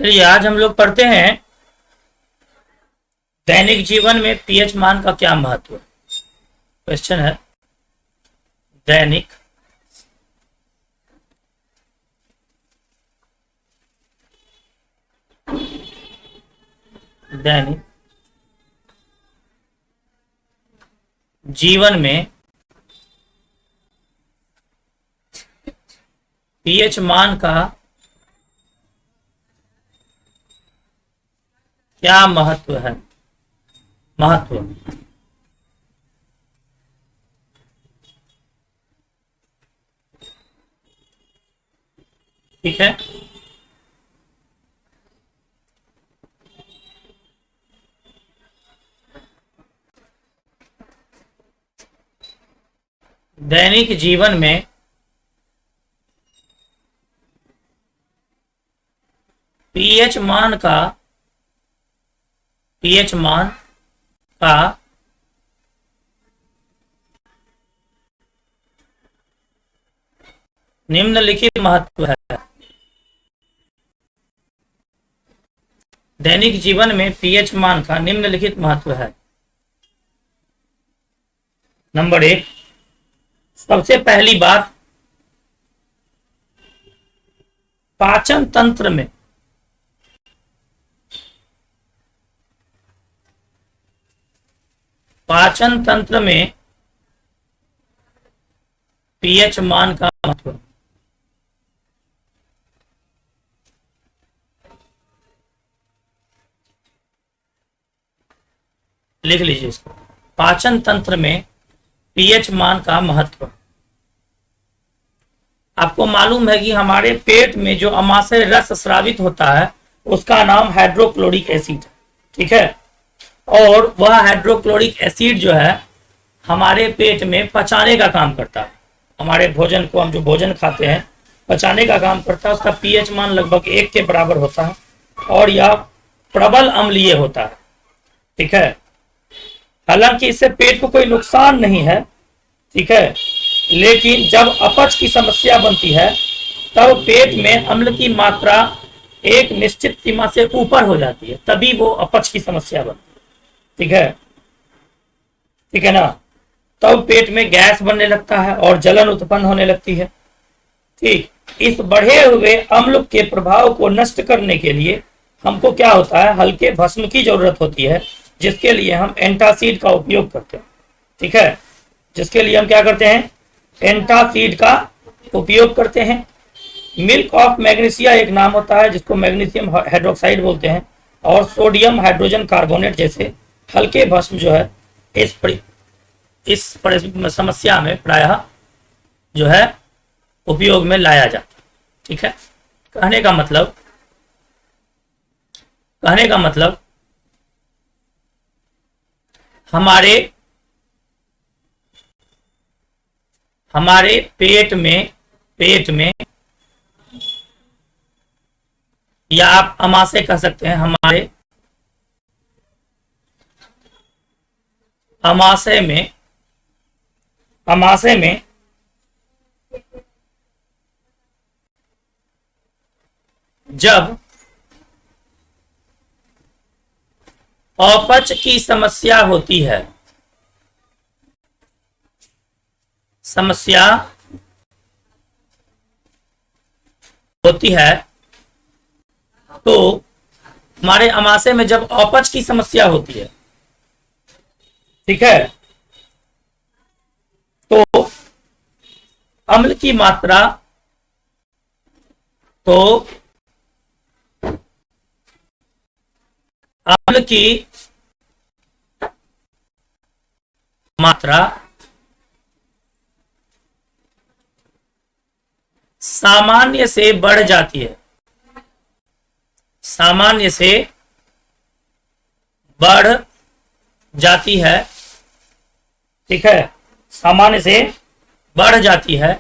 चलिए आज हम लोग पढ़ते हैं दैनिक जीवन में पीएच मान का क्या महत्व है। क्वेश्चन है दैनिक दैनिक जीवन में पीएच मान का क्या महत्व है। ठीक है, दैनिक जीवन में पीएच मान का निम्नलिखित महत्व है। दैनिक जीवन में पीएच मान का निम्नलिखित महत्व है। नंबर 1, सबसे पहली बात, पाचन तंत्र में पीएच मान का महत्व। लिख लीजिए इसको, पाचन तंत्र में पीएच मान का महत्व। आपको मालूम है कि हमारे पेट में जो अमाशय रस स्रावित होता है उसका नाम हाइड्रोक्लोरिक एसिड, ठीक है। और वह हाइड्रोक्लोरिक एसिड जो है हमारे पेट में पचाने का काम करता है। हमारे भोजन को, हम जो भोजन खाते हैं, पचाने का काम करता है। उसका पीएच मान लगभग 1 के बराबर होता है और यह प्रबल अम्लीय होता है, ठीक है। हालांकि इससे पेट को कोई नुकसान नहीं है, ठीक है, लेकिन जब अपच की समस्या बनती है तब पेट में अम्ल की मात्रा एक निश्चित सीमा से ऊपर हो जाती है, तभी वो अपच की समस्या बनती है, ठीक है ना। तब पेट में गैस बनने लगता है और जलन उत्पन्न होने लगती है, ठीक। इस बढ़े हुए अम्ल के प्रभाव को नष्ट करने के लिए हमको क्या होता है, हल्के भस्म की जरूरत होती है, जिसके लिए हम एंटासिड का उपयोग करते हैं, ठीक है। जिसके लिए हम क्या करते हैं, एंटासिड का उपयोग करते हैं। मिल्क ऑफ मैग्नीशिया एक नाम होता है जिसको मैग्नीशियम हाइड्रोक्साइड बोलते हैं, और सोडियम हाइड्रोजन कार्बोनेट जैसे हल्के भस्म जो है इस समस्या में प्रायः जो है उपयोग में लाया जाता है, ठीक है। कहने का मतलब हमारे पेट में या आप अमाशय कह सकते हैं, हमारे अमाशय में जब अपच की समस्या होती है, तो हमारे अमाशय में जब अपच की समस्या होती है, ठीक है, तो अम्ल की मात्रा सामान्य से बढ़ जाती है, ठीक है, सामान्य से बढ़ जाती है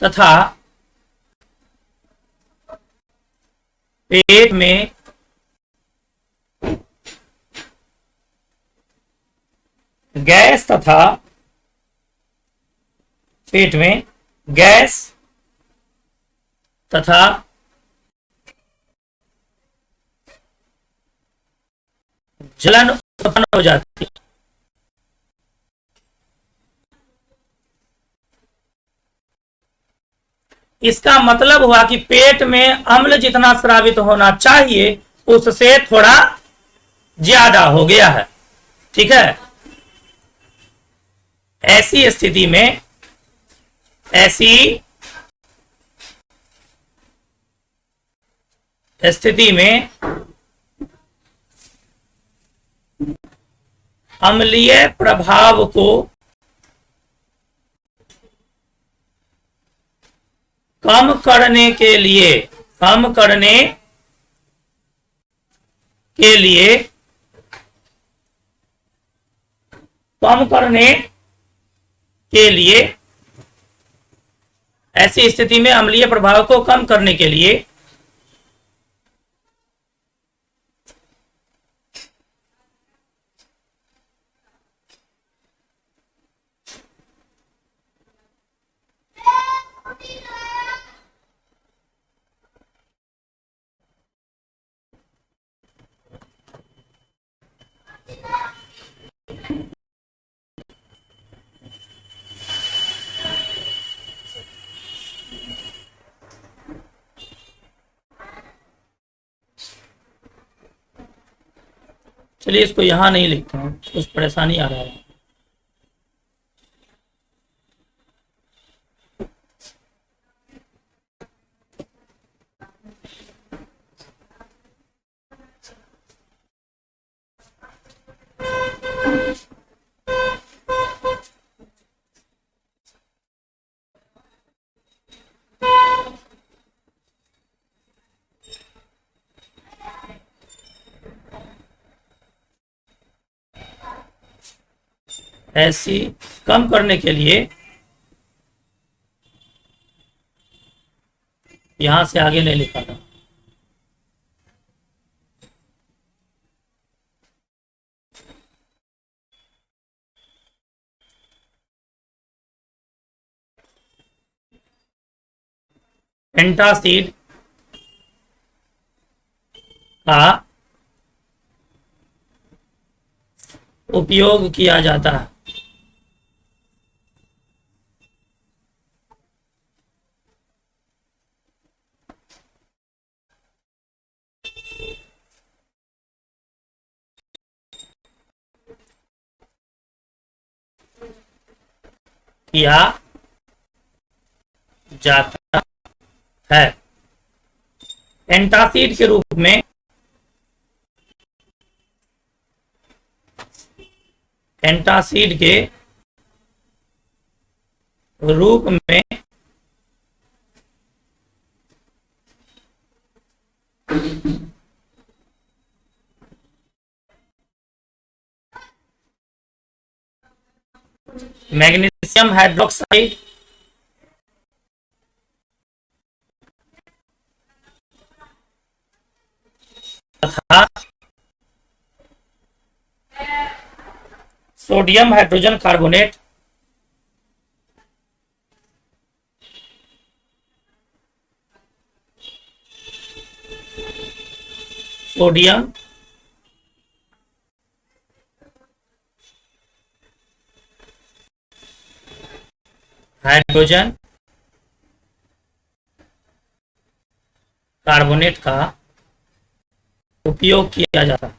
तथा पेट में गैस तथा जलन उत्पन्न हो जाती है। इसका मतलब हुआ कि पेट में अम्ल जितना स्रावित होना चाहिए उससे थोड़ा ज्यादा हो गया है। ठीक है, ऐसी स्थिति में अम्लीय प्रभाव को कम करने के लिए ऐसी स्थिति में अम्लीय प्रभाव को कम करने के लिए चलिए इसको यहां नहीं लिखते हैं, कुछ परेशानी आ रहा है। ऐसी कम करने के लिए यहां से आगे नहीं लिखा था। एंटासिड का उपयोग किया जाता है। किया जाता है। एंटासिड के रूप में एंटासिड के रूप में मैग्नीशियम हाइड्रोक्साइड तथा sodium hydrogen carbonate sodium hydrogen carbonate का उपयोग किया जाता है।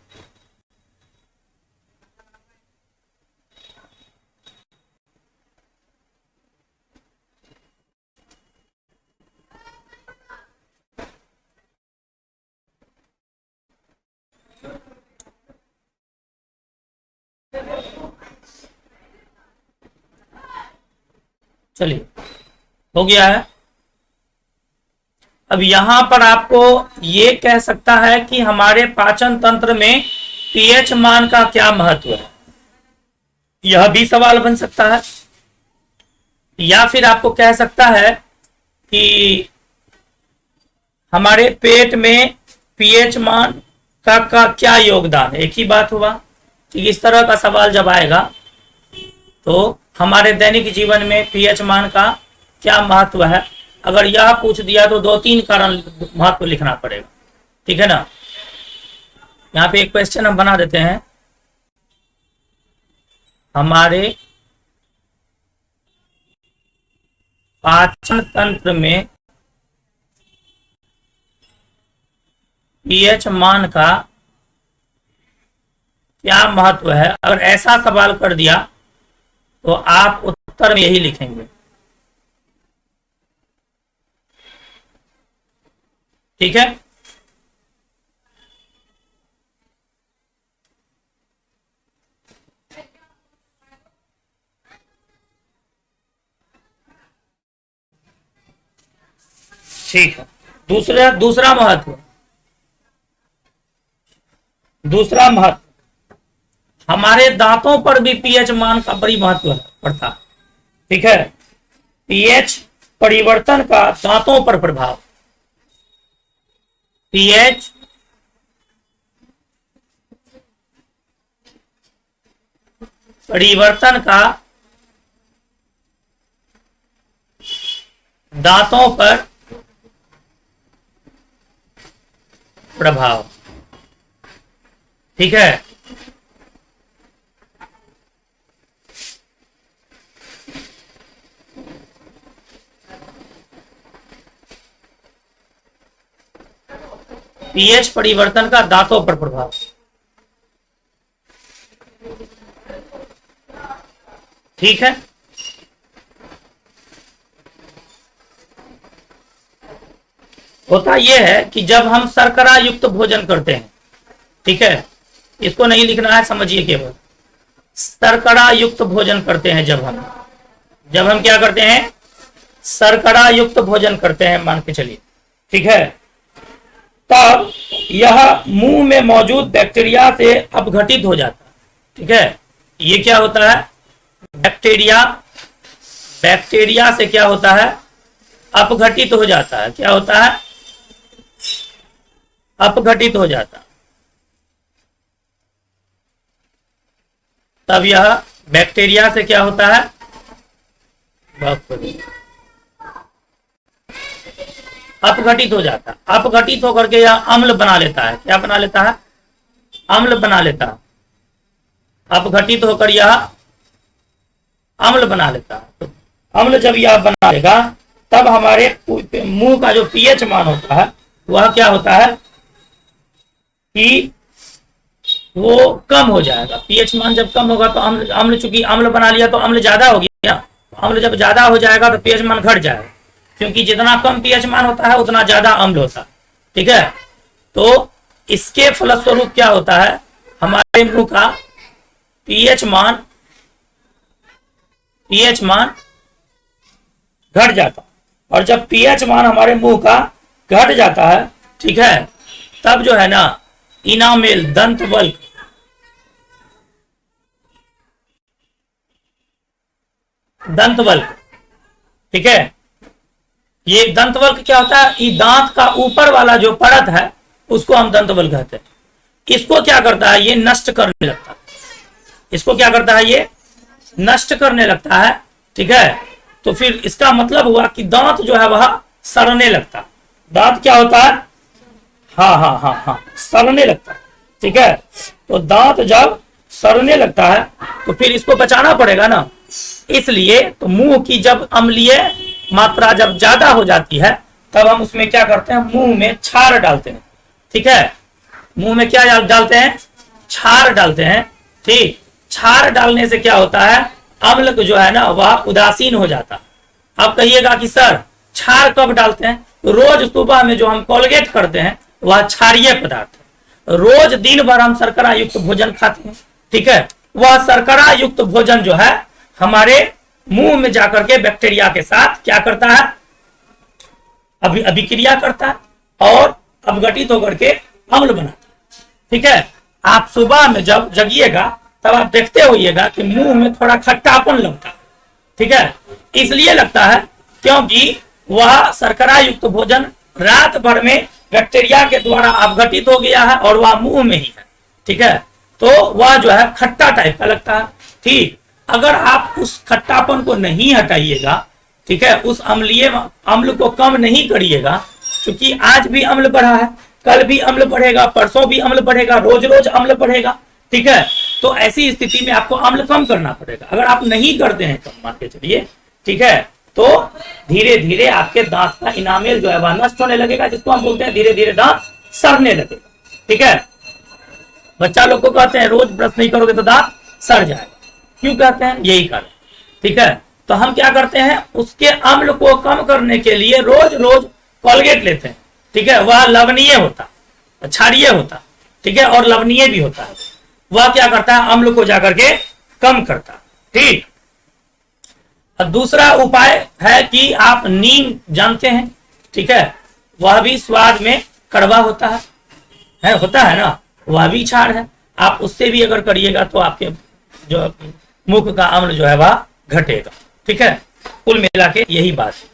चलिए हो गया है। अब यहां पर आपको ये कह सकता है कि हमारे पाचन तंत्र में पीएच मान का क्या महत्व है, यह भी सवाल बन सकता है। या फिर आपको कह सकता है कि हमारे पेट में पीएच मान का क्या योगदान है। एक ही बात हुआ कि इस तरह का सवाल जब आएगा तो हमारे दैनिक जीवन में पीएच मान का क्या महत्व है, अगर यह पूछ दिया तो 2-3 कारण महत्व लिखना पड़ेगा। ठीक है ना, यहाँ पे एक क्वेश्चन हम बना देते हैं, हमारे पाचन तंत्र में पीएच मान का क्या महत्व है। अगर ऐसा सवाल कर दिया तो आप उत्तर में यही लिखेंगे, ठीक है। ठीक है। दूसरा महत्व, हमारे दांतों पर भी पीएच मान का बड़ी महत्व पड़ता है, ठीक है। पीएच परिवर्तन का दांतों पर प्रभाव, पीएच परिवर्तन का दांतों पर प्रभाव, ठीक है। पीएच परिवर्तन का दांतों पर प्रभाव, ठीक है। होता यह है कि जब हम शर्करा युक्त भोजन करते हैं, ठीक है, इसको नहीं लिखना है, समझिए केवल शर्करा युक्त भोजन करते हैं, जब हम क्या करते हैं, शर्करा युक्त भोजन करते हैं, मान के चलिए, ठीक है, तब यह मुंह में मौजूद बैक्टीरिया से अपघटित हो जाता है, ठीक है। ये क्या होता है, बैक्टीरिया से क्या होता है, अपघटित हो जाता है। क्या होता है, अपघटित हो जाता। तब यह बैक्टीरिया से क्या होता है, अपघटित हो जाता। अपघटित होकर के यह अम्ल बना लेता है। क्या बना लेता है, अम्ल बना लेता है। अपघटित होकर यह अम्ल बना लेता है। तो अम्ल जब यह बना लेगा तब हमारे मुंह का जो पीएच मान होता है वह क्या होता है कि वो कम हो जाएगा। पीएच मान जब कम होगा तो अम्ल चूंकि अम्ल बना लिया तो अम्ल ज्यादा हो गया। अम्ल जब ज्यादा हो जाएगा तो पीएच मान घट जाएगा, क्योंकि जितना कम पीएच मान होता है उतना ज्यादा अम्ल होता है, ठीक है। तो इसके फलस्वरूप क्या होता है, हमारे मुंह का पीएच मान घट जाता। और जब पीएच मान हमारे मुंह का घट जाता है, ठीक है, तब जो है ना इनामेल दंतवल्क, ठीक है। ये दंतवल्क क्या होता है, ये दांत का ऊपर वाला जो परत है उसको हम दंतवल्क कहते हैं। इसको क्या करता है, ये नष्ट करने लगता है। इसको क्या करता है, ये नष्ट करने लगता है, ठीक है। तो फिर इसका मतलब हुआ कि दांत जो है वह सड़ने लगता। दांत क्या होता है, हाँ सड़ने लगता, ठीक है। तो दांत जब सड़ने लगता है तो फिर इसको बचाना पड़ेगा ना, इसलिए तो मुंह की जब अम्लीय मात्रा जब ज्यादा हो जाती है तब हम उसमें क्या करते हैं, मुंह में क्षार डालते हैं, ठीक है। मुंह में क्या डालते हैं, क्षार डालते हैं, ठीक। क्षार डालने से क्या होता है, अम्ल जो है ना वह उदासीन हो जाता। आप कहिएगा कि सर क्षार कब डालते हैं, रोज सुबह में जो हम कोलगेट करते हैं वह क्षारीय पदार्थ है। रोज दिन भर हम शर्करा युक्त भोजन खाते हैं, ठीक है। वह शर्करा युक्त भोजन जो है हमारे मुंह में जाकर के बैक्टीरिया के साथ क्या करता है, अभिक्रिया करता है और अपघटित होकर के अम्ल बनाता है, ठीक है। आप सुबह में जब जगिएगा तब आप देखते होइएगा कि मुंह में थोड़ा खट्टापन लगता है, ठीक है। इसलिए लगता है क्योंकि वह शर्करा युक्त भोजन रात भर में बैक्टीरिया के द्वारा अपघटित हो गया है और वह मुंह में ही है, ठीक है। तो वह जो है खट्टा टाइप का लगता है, ठीक। अगर आप उस खट्टापन को नहीं हटाइएगा, ठीक है, उस अम्ल को कम नहीं करिएगा, क्योंकि आज भी अम्ल बढ़ा है, कल भी अम्ल बढ़ेगा, परसों भी अम्ल बढ़ेगा, रोज रोज अम्ल बढ़ेगा। ठीक है, तो ऐसी स्थिति में आपको अम्ल कम करना पड़ेगा। अगर आप नहीं करते हैं तो मान के चलिए, ठीक है, तो धीरे धीरे आपके दांत का इनामेल जो है वह नष्ट होने लगेगा, जिसको हम बोलते हैं धीरे धीरे दांत सड़ने लगेगा। ठीक है, बच्चा लोग को कहते हैं रोज ब्रश नहीं करोगे तो दांत सड़ जाएगा। क्यों कहते हैं? यही कारण। ठीक है, तो हम क्या करते हैं, उसके अम्ल को कम करने के लिए रोज रोज कोलगेट लेते हैं। ठीक है, वह लवणीय होता, क्षारीय होता, ठीक है, और लवणीय भी होता है। वह क्या करता है, अम्ल को जाकर के कम करता। ठीक, दूसरा उपाय है कि आप नीम जानते हैं, ठीक है, वह भी स्वाद में कड़वा होता है होता है ना, वह भी क्षार है। आप उससे भी अगर करिएगा तो आपके जो मुख का अम्ल जो है वह घटेगा। ठीक है, कुल मिला के यही बात है।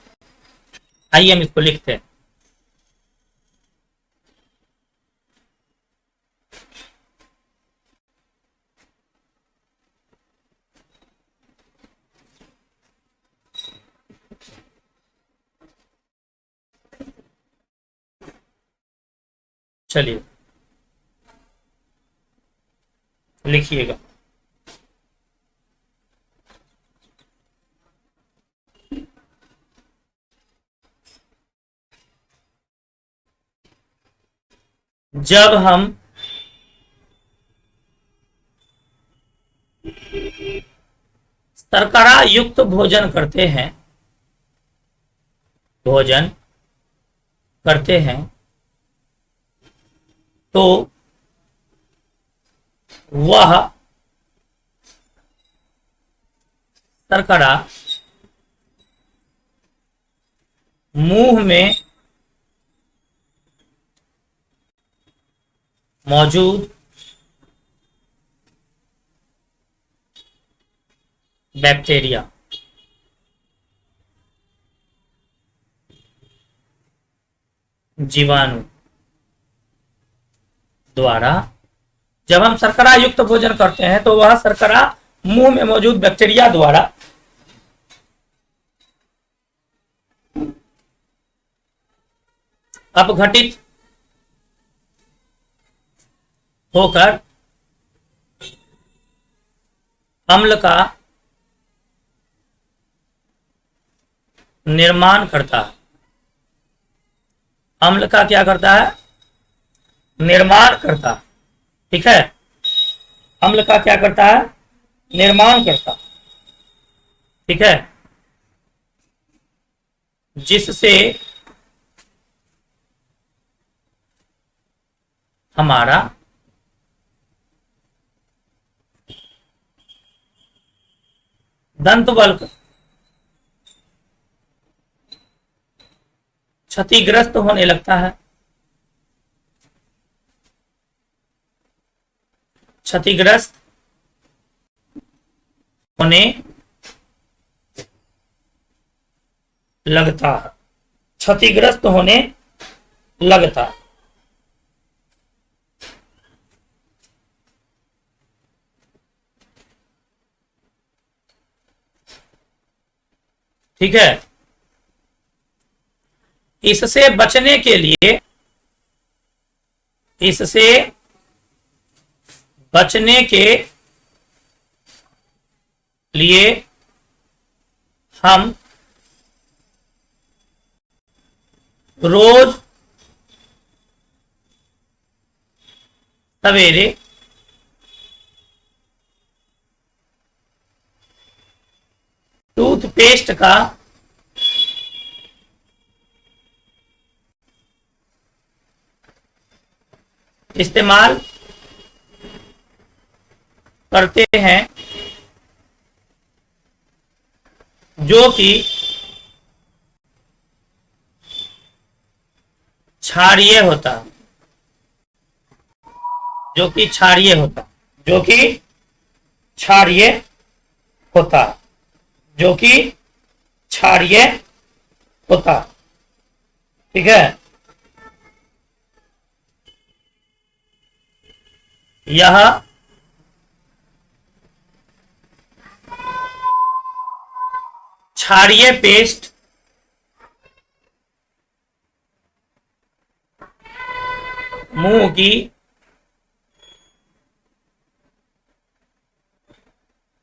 आइए हम इसको लिखते हैं। चलिए लिखिएगा। जब हम शर्करा युक्त भोजन करते हैं तो वह शर्करा मुंह में मौजूद बैक्टीरिया जीवाणु द्वारा, जब हम शर्करा युक्त भोजन करते हैं तो वह शर्करा मुंह में मौजूद बैक्टीरिया द्वारा अपघटित होकर अम्ल का निर्माण करता है। अम्ल का क्या करता है? निर्माण करता। ठीक है, अम्ल का क्या करता है? निर्माण करता। ठीक है, जिससे हमारा दंतवल्क क्षतिग्रस्त होने लगता है। क्षतिग्रस्त होने लगता है। क्षतिग्रस्त होने लगता है। ठीक है, इससे बचने के लिए हम रोज सवेरे टूथपेस्ट का इस्तेमाल करते हैं, जो कि क्षारीय होता, जो कि क्षारीय होता, जो कि क्षारीय होता, जो कि क्षारीय होता। ठीक है, यह क्षारीय पेस्ट मुंह की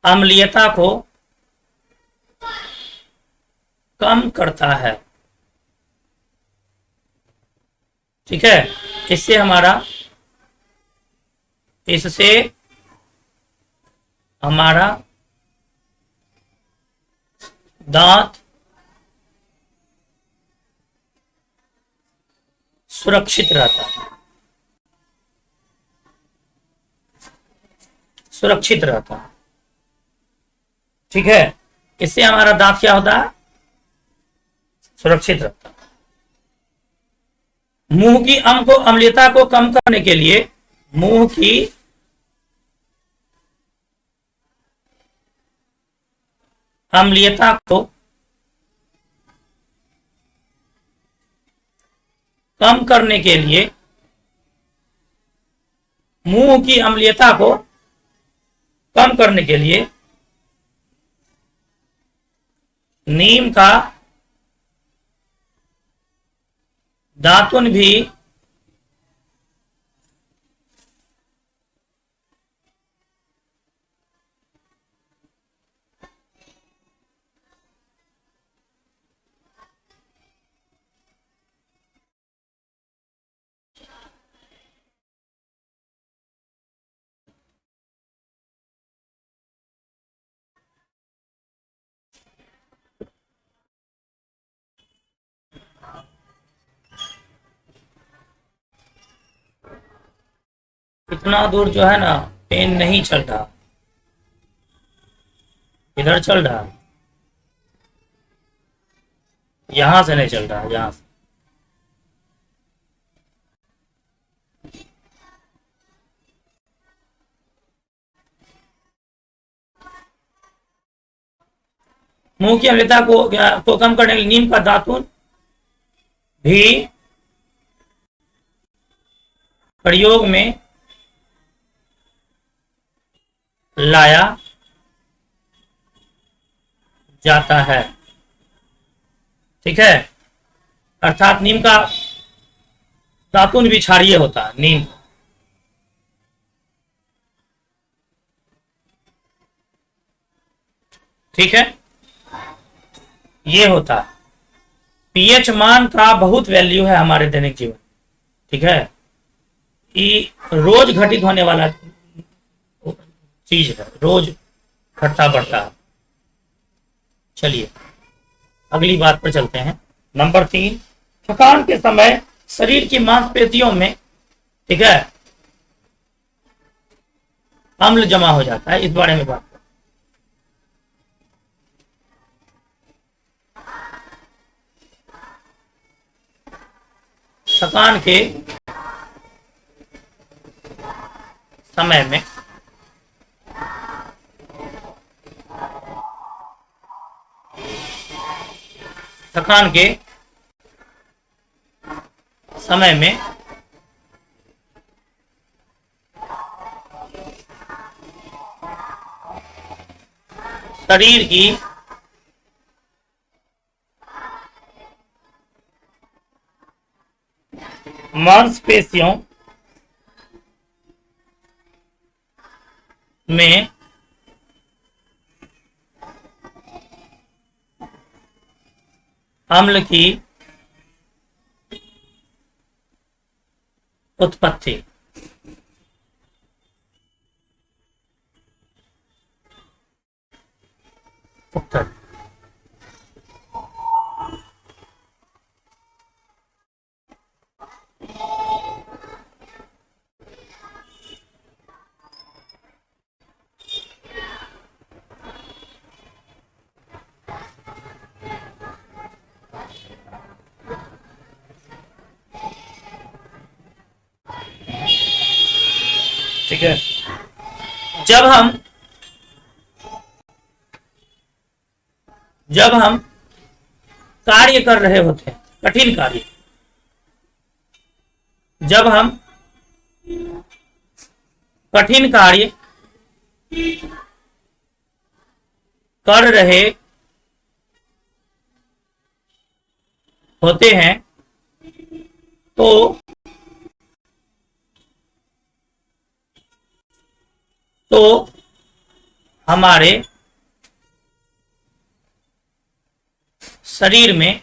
अम्लीयता को कम करता है। ठीक है, इससे हमारा दांत सुरक्षित रहता है, सुरक्षित रहता है। ठीक है, इससे हमारा दांत क्या होता है? सुरक्षित रहता है। मुंह की अम्लीयता को कम करने के लिए मुंह की अम्लीयता को कम करने के लिए मुंह की अम्लीयता को कम करने के लिए नीम का दातुन भी इतना दूर जो है ना पेन नहीं चल रहा, इधर चल रहा, यहां से नहीं चल रहा, यहां से। मुंह की अम्लता को कम करने के लिए नीम का दातुन भी प्रयोग में लाया जाता है। ठीक है, अर्थात नीम का दातुन भी क्षारीय होता है, नीम। ठीक है, ये होता है। पीएच मान का बहुत वैल्यू है हमारे दैनिक जीवन। ठीक है, ये रोज घटित होने वाला चीज है, रोज घटता बढ़ता है। चलिए अगली बात पर चलते हैं। नंबर 3, थकान के समय शरीर की मांसपेशियों में, ठीक है, अम्ल जमा हो जाता है। इस बारे में बात करें। थकान के समय में थकान के समय में शरीर की मांसपेशियों में अम्ल की उत्पत्ति उत्तर। ठीक है, जब हम कार्य कर रहे होते हैं, कठिन कार्य, जब हम कठिन कार्य कर रहे होते हैं तो तो हमारे शरीर में